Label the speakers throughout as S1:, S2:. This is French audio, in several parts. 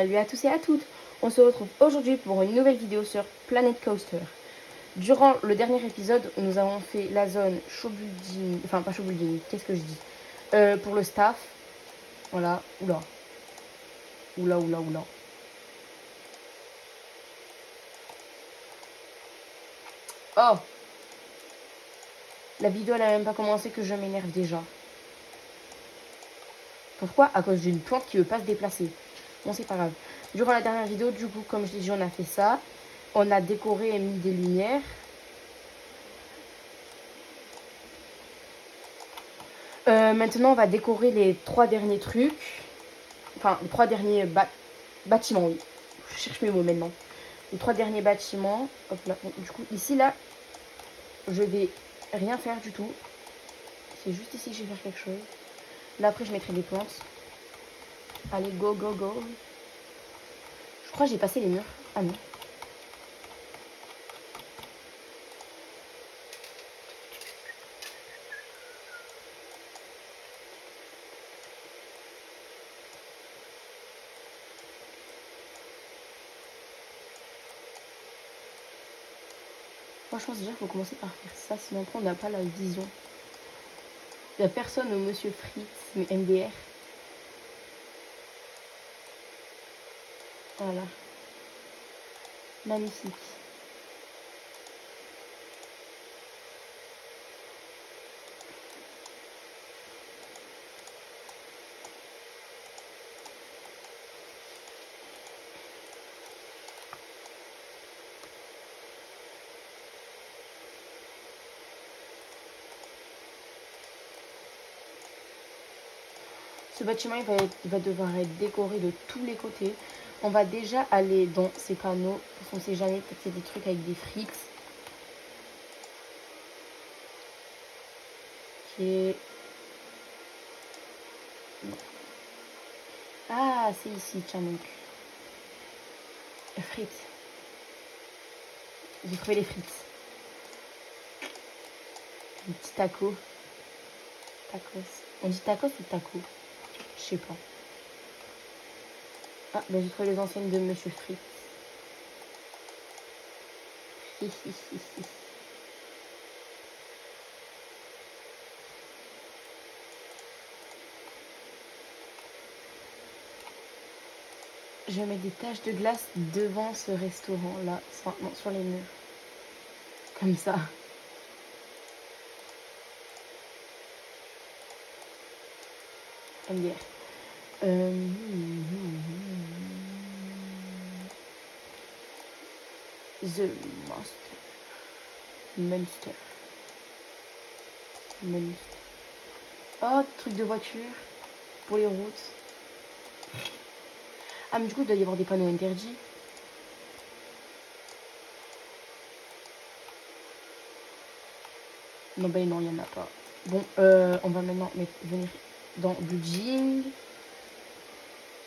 S1: Salut à tous et à toutes. On se retrouve aujourd'hui pour une nouvelle vidéo sur Planet Coaster. Durant le dernier épisode, nous avons fait la zone showbuilding, enfin pas showbuilding, qu'est-ce que je dis, pour le staff. Voilà, oula. Oh, la vidéo elle a même pas commencé que je m'énerve déjà. Pourquoi? À cause d'une plante qui veut pas se déplacer. Bon, c'est pas grave. Durant la dernière vidéo, du coup, comme je l'ai dit, on a fait ça. On a décoré et mis des lumières. Maintenant, on va décorer les 3 derniers trucs. Enfin, les 3 derniers bâtiments, oui. Je cherche mes mots maintenant. Les 3 derniers bâtiments. Hop là. Bon, du coup, ici, là, je vais rien faire du tout. C'est juste ici que je vais faire quelque chose. Là, après, je mettrai des plantes. Allez, go. Je crois que j'ai passé les murs. Ah non. Franchement, c'est déjà qu'il faut commencer par faire ça, sinon après on n'a pas la vision. Il n'y a personne au Monsieur Fritz, mais MDR. Voilà. Magnifique. Ce bâtiment, il va devoir être décoré de tous les côtés. On va déjà aller dans ces panneaux, parce qu'on sait jamais, peut-être qu'il y a des trucs avec des frites. Ok. Non. Ah, c'est ici, tiens donc. Frites. J'ai trouvé les frites. Les petits tacos. Tacos. On dit tacos ou taco? Je sais pas. Ah, ben j'ai trouvé les enseignes de Monsieur Fritz. Je mets des taches de glace devant ce restaurant-là, non, sur les murs. Comme ça. MDR. The Monster. Oh, truc de voiture pour les routes. Ah, mais du coup, il doit y avoir des panneaux interdits. Non, ben non, il n'y en a pas. Bon, on va maintenant venir dans Building.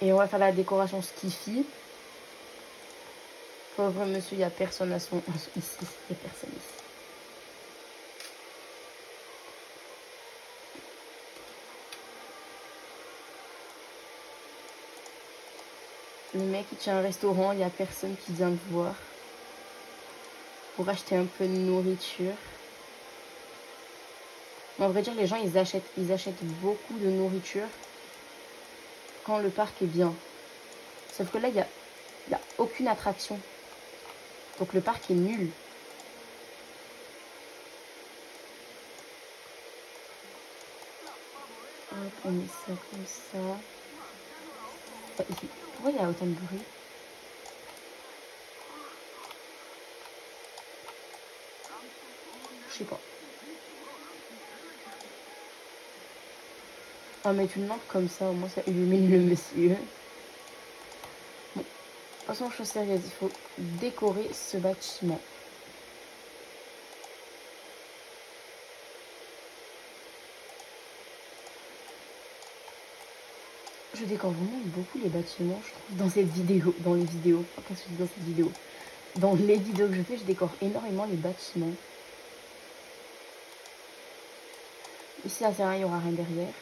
S1: Et on va faire la décoration Skiffy. Pauvre monsieur, il n'y a personne ici. Il n'y a personne ici. Le mec, il tient un restaurant, il n'y a personne qui vient le voir. Pour acheter un peu de nourriture. Mais en vrai dire, les gens, ils achètent beaucoup de nourriture quand le parc est bien. Sauf que là, il y a aucune attraction. Donc le parc est nul. Hop, on met ça comme ça. Ici. Pourquoi il y a autant de bruit? Je sais pas. On va mettre une lampe comme ça, au moins ça illumine le monsieur. Bon, passons aux choses sérieuses. Il faut décorer ce bâtiment. Je décore vraiment beaucoup les bâtiments, je trouve, dans cette vidéo, dans les vidéos. Pas qu'est-ce que je dis dans cette vidéo. Dans les vidéos que je fais, je décore énormément les bâtiments. Ici, là, c'est rien, il n'y aura rien derrière.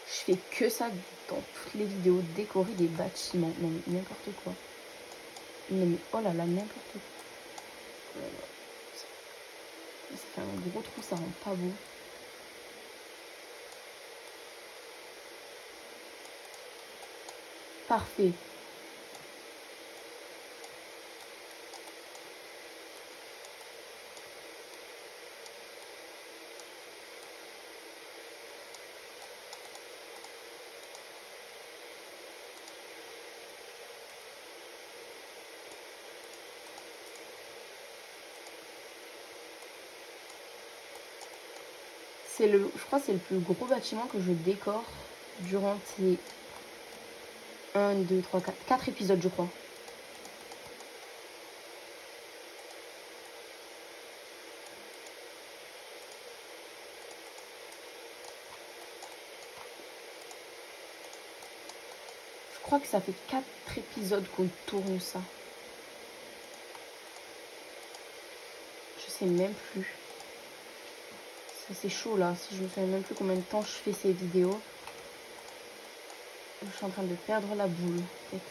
S1: Je fais que ça dans toutes les vidéos, décorer des bâtiments. Non, mais n'importe quoi. Non, mais oh là là, n'importe quoi. Oh là là. Ça fait un gros trou, ça rend pas beau. Parfait. Je crois que c'est le plus gros bâtiment que je décore durant ces 1, 2, 3, 4 épisodes, je crois. Je crois que ça fait 4 épisodes qu'on tourne ça. Je sais même plus. C'est chaud là, si je me souviens même plus combien de temps je fais ces vidéos. Je suis en train de perdre la boule, peut-être.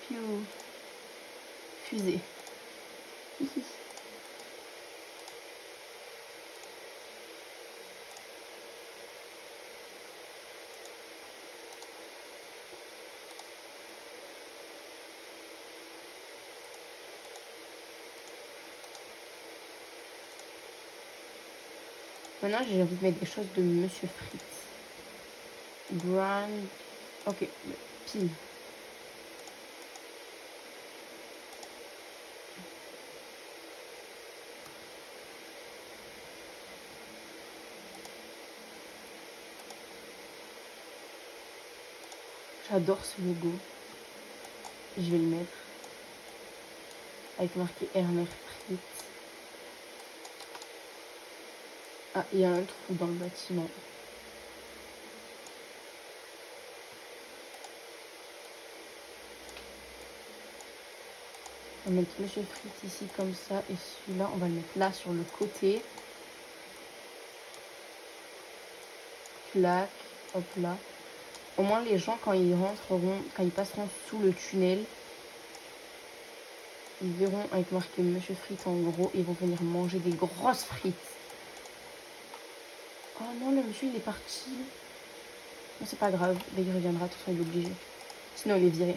S1: Piou. Fusée. Maintenant, j'ai envie de mettre des choses de Monsieur Fritz. Grand. Ok, pile. J'adore ce logo. Je vais le mettre. Avec marqué Erner Fritz. Ah, il y a un trou dans le bâtiment. On va mettre Monsieur Fritz ici comme ça. Et celui-là, on va le mettre là sur le côté. Clac. Hop là. Au moins les gens quand ils rentreront, quand ils passeront sous le tunnel, ils verront avec marqué Monsieur Fritz en gros et ils vont venir manger des grosses frites. Oh non, le monsieur il est parti. Non, c'est pas grave, il reviendra, de toute façon il est obligé. Sinon il est viré.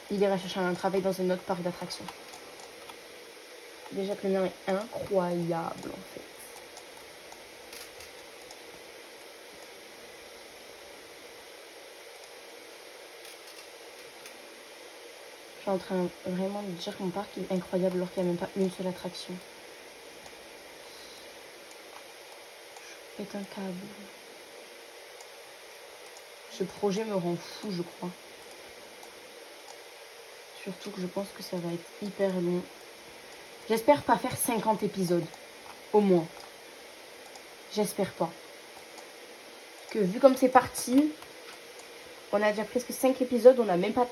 S1: Il ira chercher un travail dans un autre parc d'attractions. Déjà que le mien est incroyable en fait. Je suis en train vraiment de dire que mon parc est incroyable alors qu'il n'y a même pas une seule attraction. Je pète un câble. Ce projet me rend fou, je crois. Surtout que je pense que ça va être hyper long. J'espère pas faire 50 épisodes. Au moins. J'espère pas. Parce que vu comme c'est parti, on a déjà presque 5 épisodes. On n'a même pas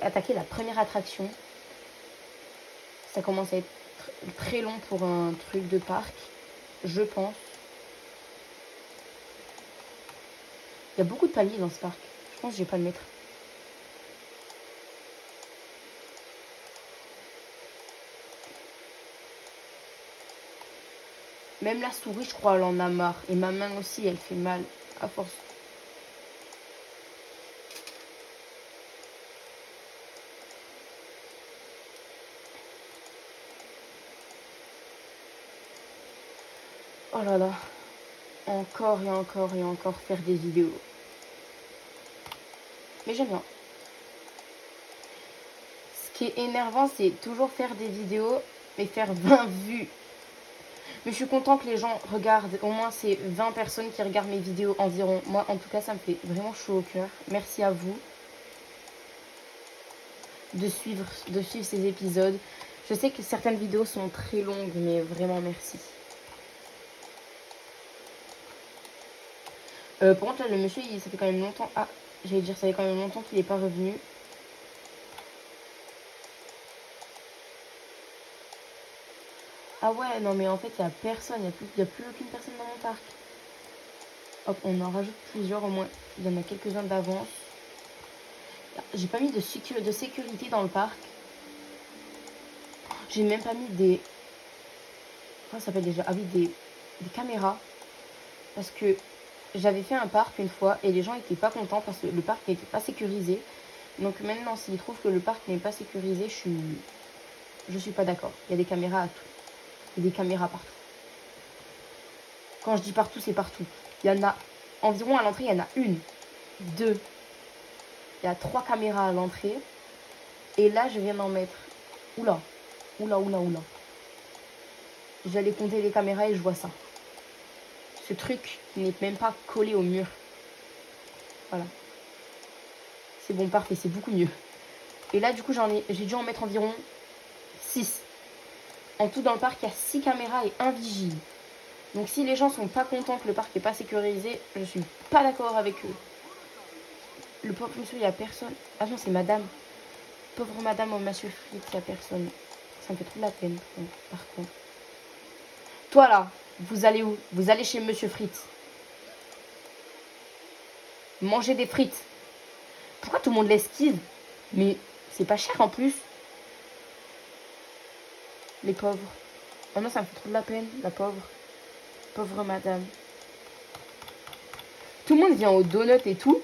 S1: attaqué la première attraction. Ça commence à être très long pour un truc de parc. Je pense. Il y a beaucoup de paliers dans ce parc. Je pense que je vais pas le mettre. Même la souris, je crois, elle en a marre. Et ma main aussi, elle fait mal. À force. Oh là là. Encore et encore et encore faire des vidéos. Mais j'aime bien. Ce qui est énervant, c'est toujours faire des vidéos et faire 20 vues. Mais je suis content que les gens regardent. Au moins, c'est 20 personnes qui regardent mes vidéos environ. Moi, en tout cas, ça me fait vraiment chaud au cœur. Merci à vous. de suivre ces épisodes. Je sais que certaines vidéos sont très longues, mais vraiment merci. Par contre, là, le monsieur, ça fait quand même longtemps... Ah, j'allais dire, ça fait quand même longtemps qu'il n'est pas revenu. Ah ouais, non, mais en fait, il n'y a personne. Il n'y a plus aucune personne dans mon parc. Hop, on en rajoute plusieurs au moins. Il y en a quelques-uns d'avance. J'ai pas mis de sécurité dans le parc. J'ai même pas mis des... Comment ça s'appelle déjà? Ah oui, des caméras. Parce que j'avais fait un parc une fois et les gens n'étaient pas contents parce que le parc n'était pas sécurisé. Donc maintenant, s'ils trouvent que le parc n'est pas sécurisé, je suis pas d'accord. Il y a des caméras à tout. Il y a des caméras partout. Quand je dis partout, c'est partout. Il y en a environ à l'entrée, il y en a 1, 2. Il y a 3 caméras à l'entrée. Et là, je viens d'en mettre. Oula. J'allais compter les caméras et je vois ça. Ce truc n'est même pas collé au mur. Voilà. C'est bon, parfait, c'est beaucoup mieux. Et là, du coup, j'ai dû en mettre environ 6. En tout, dans le parc, il y a 6 caméras et 1 vigile. Donc, si les gens sont pas contents que le parc n'est pas sécurisé, je suis pas d'accord avec eux. Le pauvre monsieur, il n'y a personne. Ah non, c'est madame. Pauvre madame au monsieur Fritz, il n'y a personne. Ça me fait trop de la peine, par contre. Toi, là, vous allez où? Vous allez chez monsieur Fritz. Manger des frites. Pourquoi tout le monde l'esquive? Mais c'est pas cher en plus. Les pauvres. Oh non, ça me fait trop de la peine, la pauvre. Pauvre madame. Tout le monde vient au donut et tout,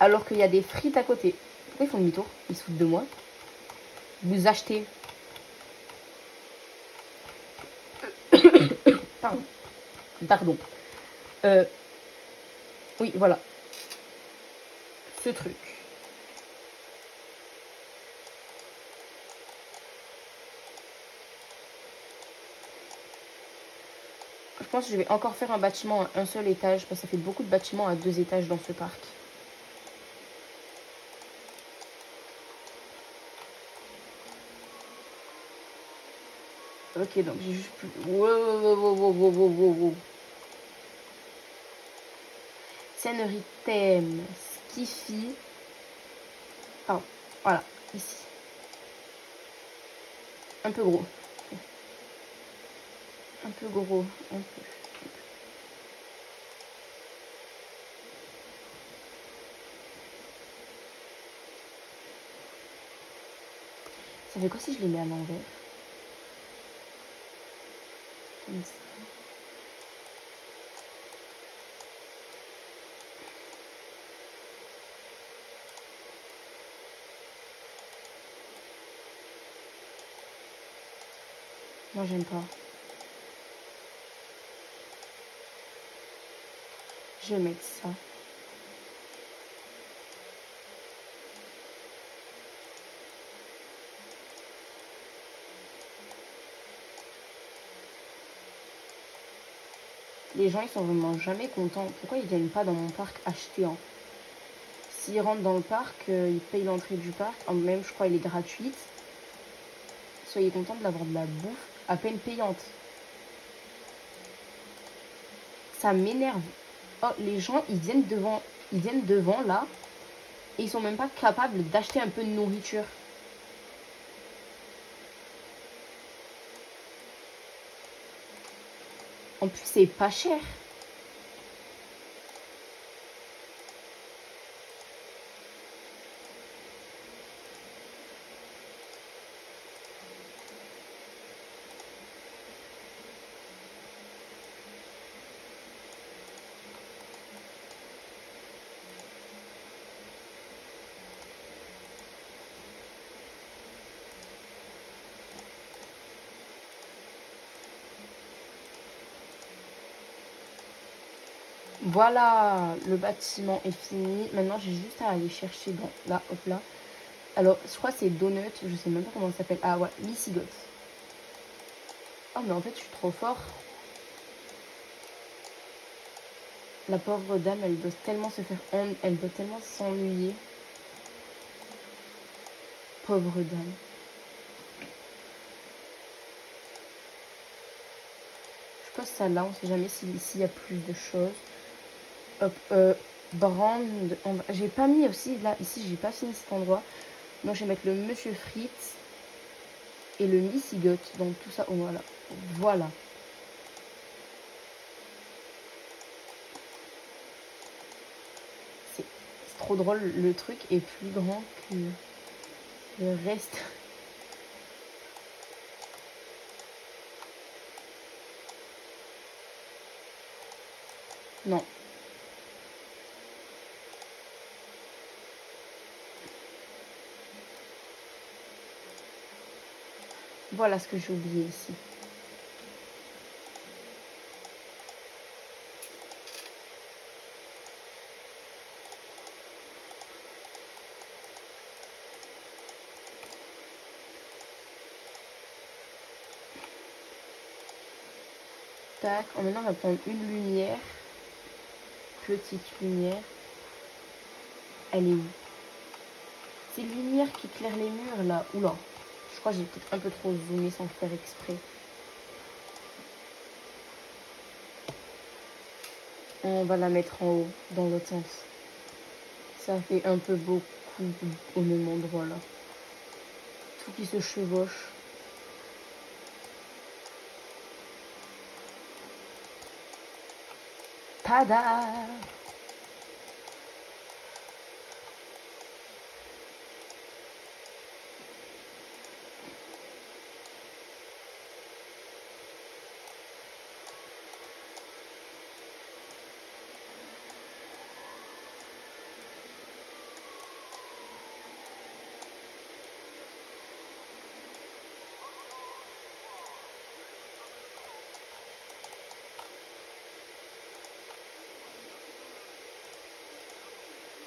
S1: alors qu'il y a des frites à côté. Pourquoi ils font demi-tour? Ils se foutent de moi. Vous achetez. Pardon. Pardon. Oui, voilà. Ce truc. Je pense que je vais encore faire un bâtiment à un seul étage, parce que ça fait beaucoup de bâtiments à 2 étages dans ce parc. Ok, donc j'ai juste plus... Wow. Scénerie thème, skiffy. Pardon, voilà, ici. Un peu gros. Un peu gros, un peu. Ça fait quoi si je les mets à l'envers? Comme ça. Moi, j'aime pas. Je vais mettre ça. Les gens, ils sont vraiment jamais contents. Pourquoi ils viennent pas dans mon parc acheter, hein? S'ils rentrent dans le parc, ils payent l'entrée du parc. Même, je crois, elle est gratuite. Soyez contents de l'avoir de la bouffe à peine payante. Ça m'énerve. Oh, les gens, ils viennent devant là, et ils sont même pas capables d'acheter un peu de nourriture. En plus, c'est pas cher. Voilà, le bâtiment est fini. Maintenant, j'ai juste à aller chercher dans là, hop là. Alors, je crois que c'est Donut, je sais même pas comment ça s'appelle. Ah ouais, Missy Goth. Oh, mais en fait, je suis trop fort. La pauvre dame, elle doit tellement se faire honte, elle doit tellement s'ennuyer. Pauvre dame. Je pose ça là, on sait jamais s'il y a plus de choses. Hop, Brand. J'ai pas mis aussi, là, ici, j'ai pas fini cet endroit. Donc je vais mettre le Monsieur Frites et le Missy Gut. Donc tout ça, oh, voilà. Voilà. C'est trop drôle, le truc est plus grand que le reste. Non. Voilà ce que j'ai oublié ici. Tac. Maintenant, on va prendre une lumière. Petite lumière. Elle est où? C'est une lumière qui éclaire les murs là. Oula. Je crois que j'ai peut-être un peu trop zoomé sans faire exprès. On va la mettre en haut, dans l'autre sens. Ça fait un peu beaucoup au même endroit là. Tout qui se chevauche. Tada!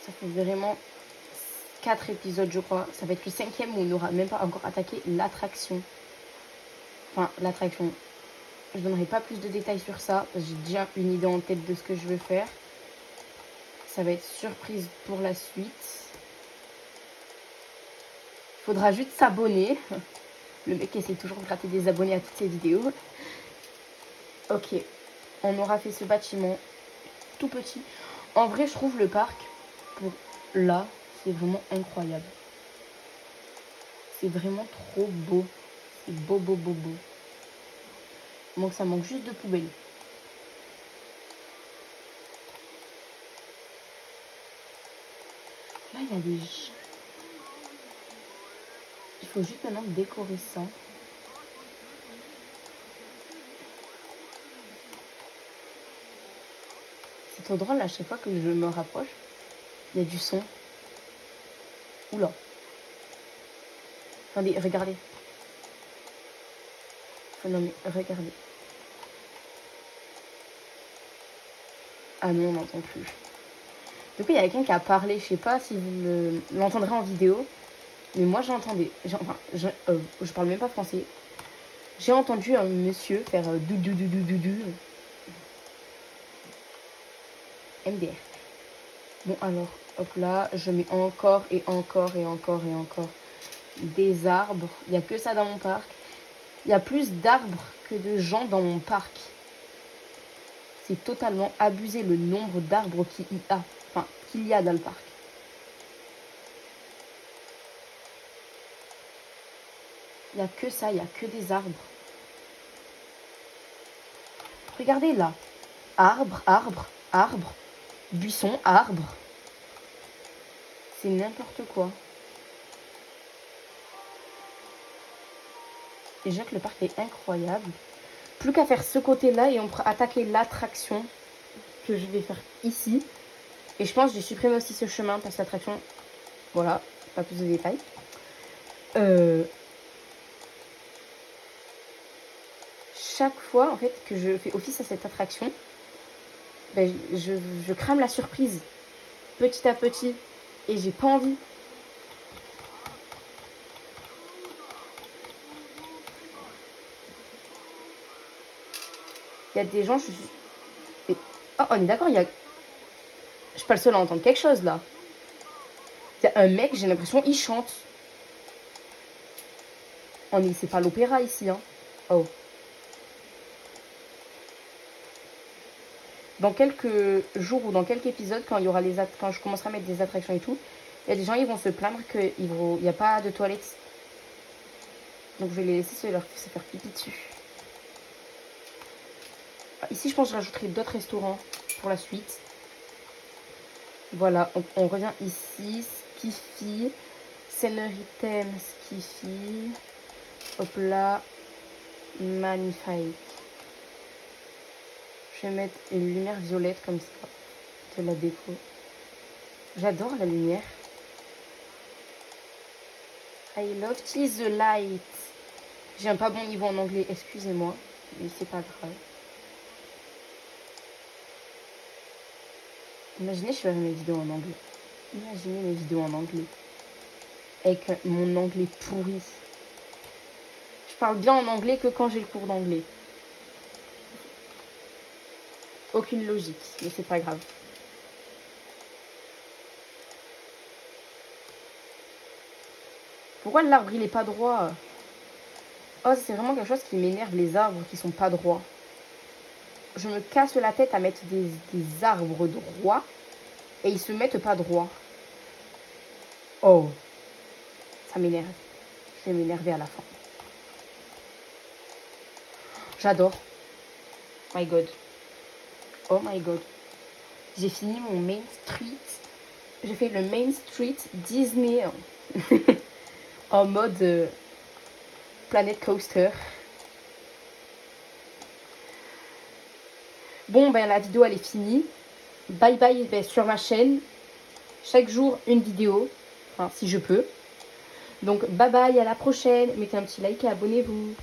S1: Ça fait vraiment 4 épisodes, je crois. Ça va être le 5e où on n'aura même pas encore attaqué l'attraction. Enfin, l'attraction. Je donnerai pas plus de détails sur ça. J'ai déjà une idée en tête de ce que je veux faire. Ça va être surprise pour la suite. Faudra juste s'abonner. Le mec essaie toujours de gratter des abonnés à toutes ses vidéos. Ok. On aura fait ce bâtiment tout petit. En vrai, je trouve le parc, pour là, c'est vraiment incroyable. C'est vraiment trop beau. C'est beau, beau, beau, beau. Donc ça manque juste de poubelles. Là, il y a des... Il faut juste maintenant décorer ça. C'est trop drôle, à chaque fois que je me rapproche, il y a du son. Oula. Attendez, regardez. Non mais, regardez. Ah non, on n'entend plus. Du coup, il y a quelqu'un qui a parlé, je sais pas si vous l'entendrez en vidéo, mais moi j'entendais. Enfin, je parle même pas français. J'ai entendu un monsieur faire doudou doudou doudou. MDR. Bon alors, hop là, je mets encore et encore et encore et encore des arbres. Il n'y a que ça dans mon parc. Il y a plus d'arbres que de gens dans mon parc. C'est totalement abusé le nombre d'arbres qu'il y a dans le parc. Il n'y a que ça, il n'y a que des arbres. Regardez là. Arbre, arbre, arbre. Buisson, arbre. C'est n'importe quoi. Déjà que le parc est incroyable. Plus qu'à faire ce côté-là et on pourra attaquer l'attraction que je vais faire ici. Et je pense que j'ai supprimé aussi ce chemin parce que l'attraction... Voilà, pas plus de détails. Chaque fois en fait que je fais office à cette attraction, ben, je crame la surprise petit à petit et j'ai pas envie. Il y a des gens, oh, on est d'accord, je suis pas le seul à entendre quelque chose là. Il y a un mec, j'ai l'impression, il chante. Oh, mais c'est pas l'opéra ici, hein. Oh. Dans quelques jours ou dans quelques épisodes, quand il y aura quand je commencerai à mettre des attractions et tout, il y a des gens qui vont se plaindre qu'il n'y a pas de toilettes. Donc je vais les laisser se faire pipi dessus. Ici, je pense que je rajouterai d'autres restaurants pour la suite. Voilà, on revient ici. Skiffy. Scénaritem Skiffy. Hop là. Magnifique. Je vais mettre une lumière violette comme ça. De la déco. J'adore la lumière. I love the light. J'ai un pas bon niveau en anglais, excusez-moi. Mais c'est pas grave. Imaginez, je ferais mes vidéos en anglais. Imaginez mes vidéos en anglais. Avec mon anglais pourri. Je parle bien en anglais que quand j'ai le cours d'anglais. Aucune logique, mais c'est pas grave. Pourquoi l'arbre il est pas droit? Oh, c'est vraiment quelque chose qui m'énerve, les arbres qui sont pas droits. Je me casse la tête à mettre des arbres droits et ils se mettent pas droits. Oh, ça m'énerve. Je vais m'énerver à la fin. J'adore. My God. Oh my God. J'ai fini mon Main Street. J'ai fait le Main Street Disney en mode Planet Coaster. Bon, ben la vidéo elle est finie. Bye bye sur ma chaîne. Chaque jour une vidéo. Enfin, si je peux. Donc bye bye, à la prochaine. Mettez un petit like et abonnez-vous.